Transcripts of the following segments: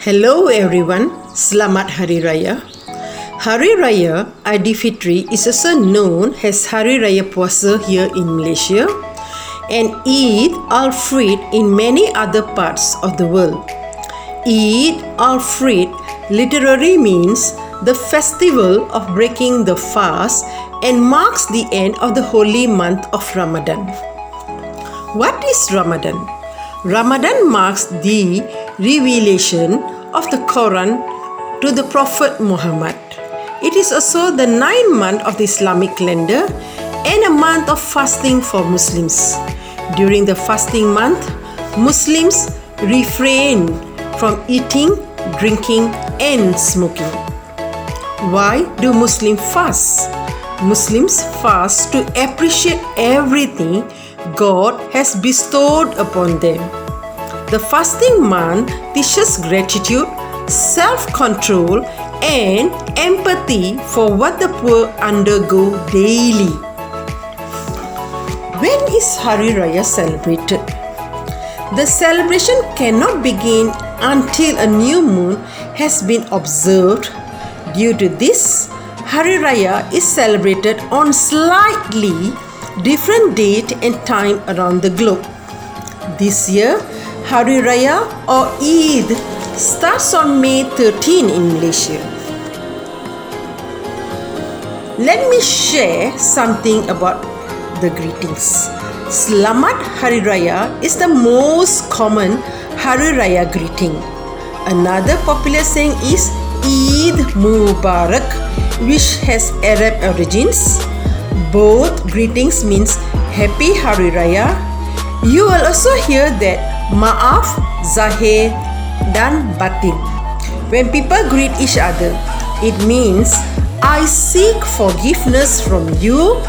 Hello everyone, Selamat Hari Raya. Hari Raya Aidilfitri is also known as Hari Raya Puasa here in Malaysia and Eid al-Fitr in many other parts of the world. Eid al-Fitr literally means the festival of breaking the fast and marks the end of the holy month of Ramadan. What is Ramadan? Ramadan marks the revelation of the Quran to the Prophet Muhammad. It is also the 9th month of the Islamic calendar and a month of fasting for Muslims. During the fasting month, Muslims refrain from eating, drinking and smoking. Why do Muslims fast? Muslims fast to appreciate everything God has bestowed upon them. The fasting month teaches gratitude, self-control, and empathy for what the poor undergo daily. When is Hari Raya celebrated? The celebration cannot begin until a new moon has been observed. Due to this, Hari Raya is celebrated on slightly different date and time around the globe. This year, Hari Raya or Eid starts on May 13 in Malaysia. Let me share something about the greetings. Selamat Hari Raya is the most common Hari Raya greeting. Another popular saying is Eid Mubarak, which has Arab origins. Both greetings means Happy Hari Raya. You will also hear that Maaf, Zahir dan Batin. When people greet each other, it means I seek forgiveness from you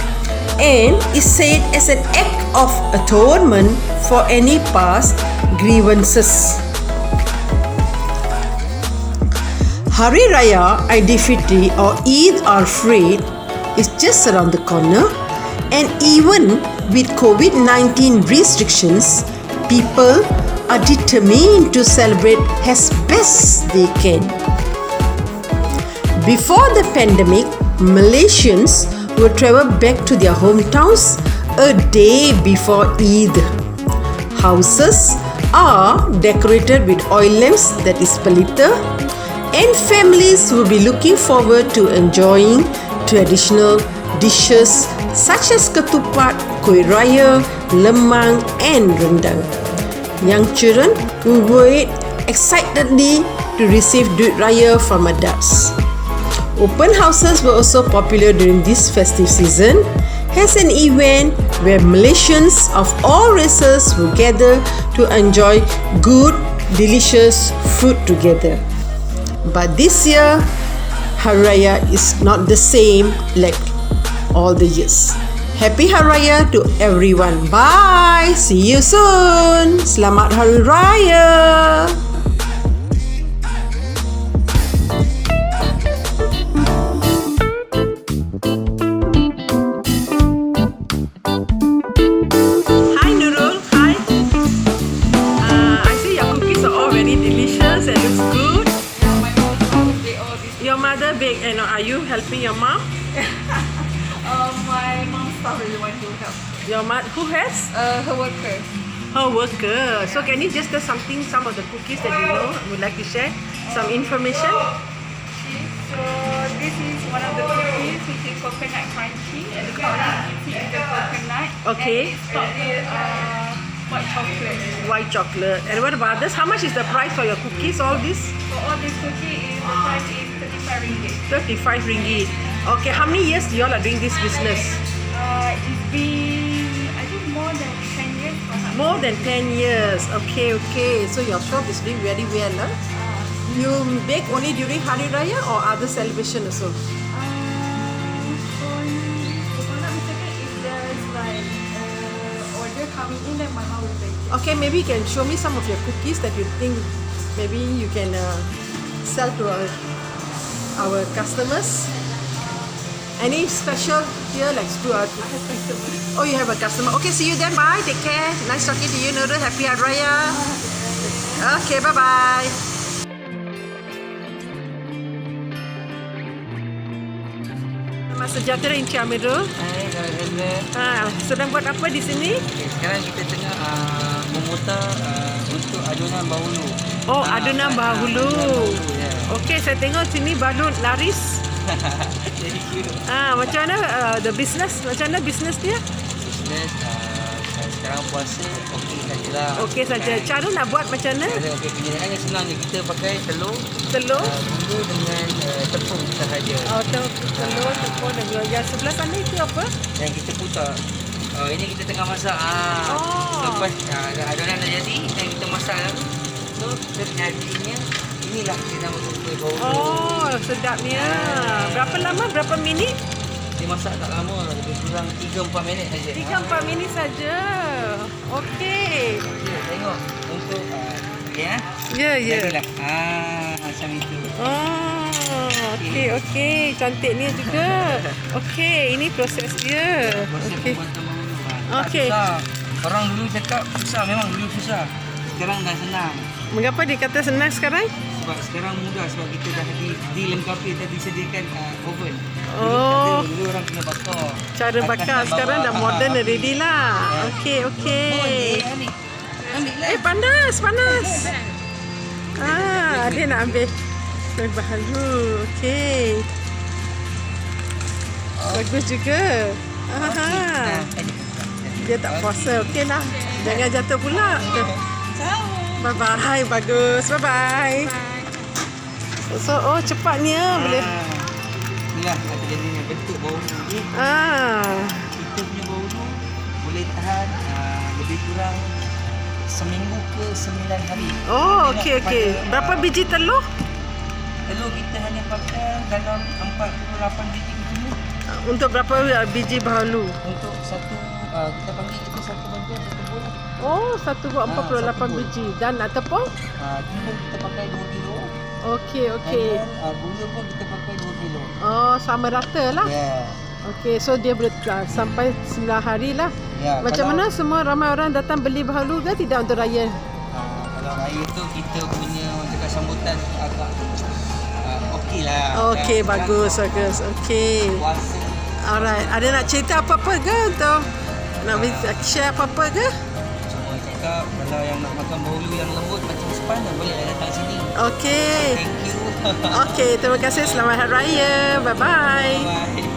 and is said as an act of atonement for any past grievances. Hari Raya Aidilfitri or Eid al-Fitr is just around the corner, and even with COVID-19 restrictions, people are determined to celebrate as best they can. Before the pandemic, Malaysians would travel back to their hometowns a day before Eid. Houses are decorated with oil lamps, that is pelita, and families will be looking forward to enjoying traditional dishes such as ketupat, kuih raya, lemang and rendang. Young children will wait excitedly to receive duit raya from adults. Open houses were also popular during this festive season as an event where Malaysians of all races will gather to enjoy good, delicious food together. But this year, Hari Raya is not the same like all the years. Happy Hari Raya to everyone. Bye. See you soon. Selamat Hari Raya. Hi Nurul. Hi. I see your cookies are all very delicious and looks good. Your mother bake, and are you helping your mom? My mom's staff really want to help. Your mom, who has? Her worker. Her worker. So can you just tell something, some of the cookies that you know, would like to share? Some information? So this is one of the cookies which is coconut crunchy, and the color you see is the coconut. Okay. And it's topped with white chocolate. White chocolate. And what about this? How much is the price for your cookies, all this? For all this cookie, the price is 35 ringgit. 35 ringgit. Okay, how many years you all are doing this business? It's been, I think, more than 10 years. More than 10 years. Okay. So your shop is doing very well, huh? You bake only during Hari Raya or other celebration also? If I'm not mistaken, if there's like order coming in, then my mom will bake it. Okay, maybe you can show me some of your cookies that you think maybe you can sell to our customers. Any special here, like to our... Oh, you have a customer. Okay, see you then. Bye. Take care. Nice talking to you, Nurul. Happy Hari Raya. Okay, bye-bye. sejahtera Encik Amirul. Sedang buat apa di sini? Sekarang kita tengah memutar untuk adunan bahulu. Oh, adunan bahulu. Ya. Okey, saya tengok sini balut laris. Jadi cute. Macam mana the business? Macam mana business dia? Business sekarang puasa okey sajalah. Okey saja. Cara nak buat macam mana? Okey, penyediaannya senang je. Kita pakai telur bumbu dengan tepung sahaja. Oh, telur, tepung dan gula. Yang sebelah sana itu apa? Yang kita putar. Ini kita tengah masak. Lepas adunan dah jadi dan kita masak lah. So terjadinya inilah kita nama kuih bau. Oh, sedapnya. Berapa lama? Berapa minit? Dia masak tak lama, lebih kurang 3-4 minit saja. 3-4 minit saja. Okey. Ya, tengok untuk ya. Ya. Jadilah. Macam itu. Oh, okey. Cantiknya juga. Okey, ini proses dia. Proses Okey. pembuatan bahulu. Okey. Orang dulu cakap susah, memang dulu susah. Sekarang dah senang. Mengapa dikata senang sekarang? Sebab sekarang mudah sebab kita dah dilengkapi, dah disediakan oven. Oh. Dulu orang kena bakar. Cara bakar sekarang dah modern already lah. Okey. Ambil lah. Panas. Dia nak ambil kuih bahulu. Okey. Bagus juga. Dia tak puasa. Okey lah. Jangan jatuh pula. Bye-bye. Bagus. Bye-bye. So, cepatnya boleh. Inilah kata jadinya bentuk bahulu ni. Kita punya bahulu boleh tahan lebih kurang seminggu ke 9 hari. Oh, okey. Berapa biji telur? Telur kita hanya pakai dalam 48 biji kita. Untuk berapa biji bahulu? Untuk satu kita panggil itu satu bangkai satu buah. Oh, satu buat 48 biji. Dan tepung? Tepung kita pakai 2 kilo. Okey. Dan gula pun kita pakai 2 kilo. Oh, sama rata lah. Ya. Okey, so dia boleh sampai 9 hari lah. Ya, Macam mana semua ramai orang datang beli bahulu ke tidak untuk raya? Kalau raya tu kita punya dekat sambutan agak okey lah. Okey, bagus. Okey. Puasa. Alright. Ada nak cerita apa-apa ke untuk nak share apa-apa ke? Cuma cakap kalau yang nak makan bahulu yang lembut macam sepan boleh datang sini. Okey. Thank you. Okey, terima kasih. Selamat Hari Raya. Bye-bye. Bye.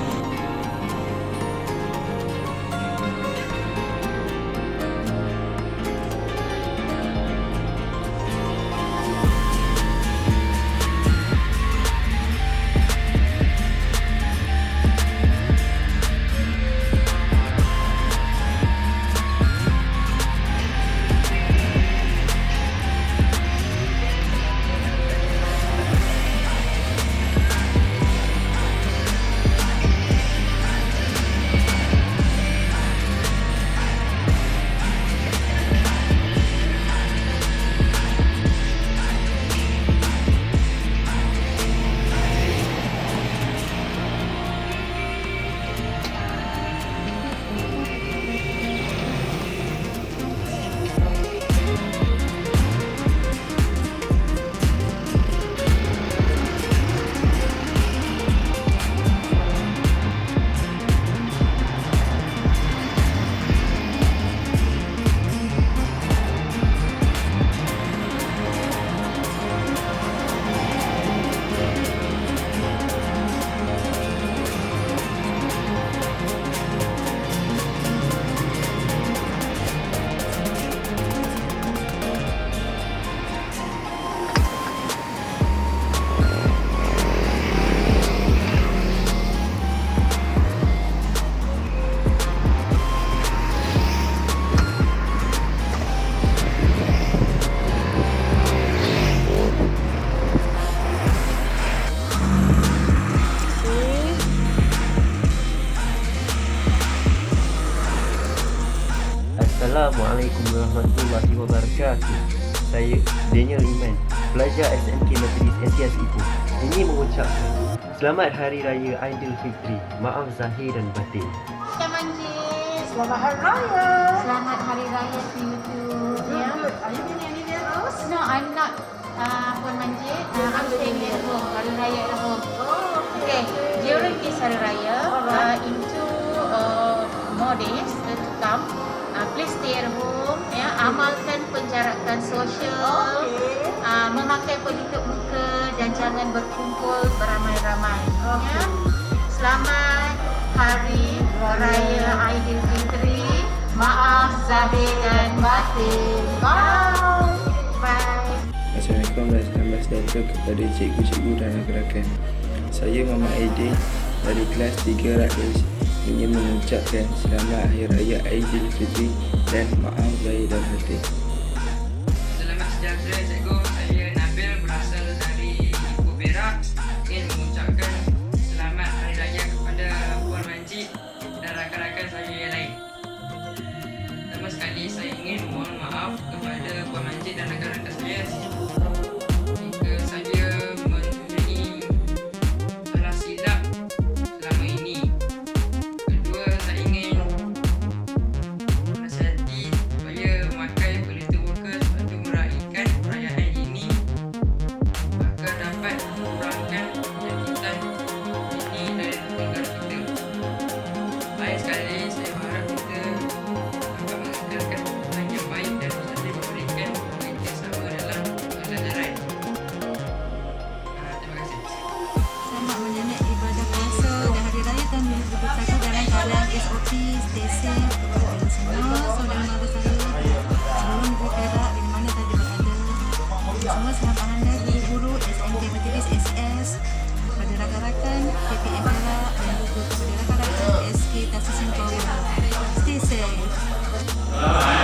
Assalamualaikum warahmatullahi wabarakatuh. Saya Daniel Iman, pelajar SMK Methodist NTS Ipoh. Ini mengucapkan Selamat Hari Raya Aidilfitri. Maaf zahir dan batin. Cik Manjit. Selamat Hari Raya. Selamat Hari Raya to you too. Are you in any house? No, I'm not. Puan Manjit. I'm staying at home. Hari Raya at home. Oh, Okay. During this Hari Raya, into more days to come. Please stay at home, ya. Amalkan penjarakan sosial, memakai pelitup muka dan jangan berkumpul beramai-ramai. Ya. Selamat Hari Raya Aidilfitri. Maaf zahir dan batin. Bye. Bye. Assalamualaikum warahmatullahi wabarakatuh kepada cikgu-cikgu dan rakan-rakan. Saya Muhammad Aidil dari kelas 3 Rakis ingin mengucapkan selamat Hari Raya Aidilfitri dan maaf zahir dan batin. Selamat sejahtera cikgu. Saya Nabil berasal dari Ipoh Perak. Ingin mengucapkan selamat Hari Raya kepada Puan Manjit dan rakan-rakan saya yang lain. Pertama sekali saya ingin mohon maaf kepada Puan Manjit dan rakan-rakan saya jika saya mempunyai salah silap selama ini. Kedua, saya ingin menasihati supaya memakai pelitup muka sewaktu meraihkan perayaan ini agar dapat mengurangkan jangkitan ini dari negara kita. Lain sekali, saya harap kita dapat mengekalkan hubungan yang baik dan saling memberikan pengertian sama dalam pembelajaran. Terima kasih. Selamat menyambut ibadah puasa dan hari raya tahun 2021 dalam keadaan SOP, stay safe kepada anda semua, saudara-saudara saya sebelum di Perak di mana saja berada. Semua selamat anda, guru-guru, SMK Metodis SS, kepada rakan-rakan PPM Perak dan juga kepada rakan-rakan SK Tasis Singapura. Stay safe.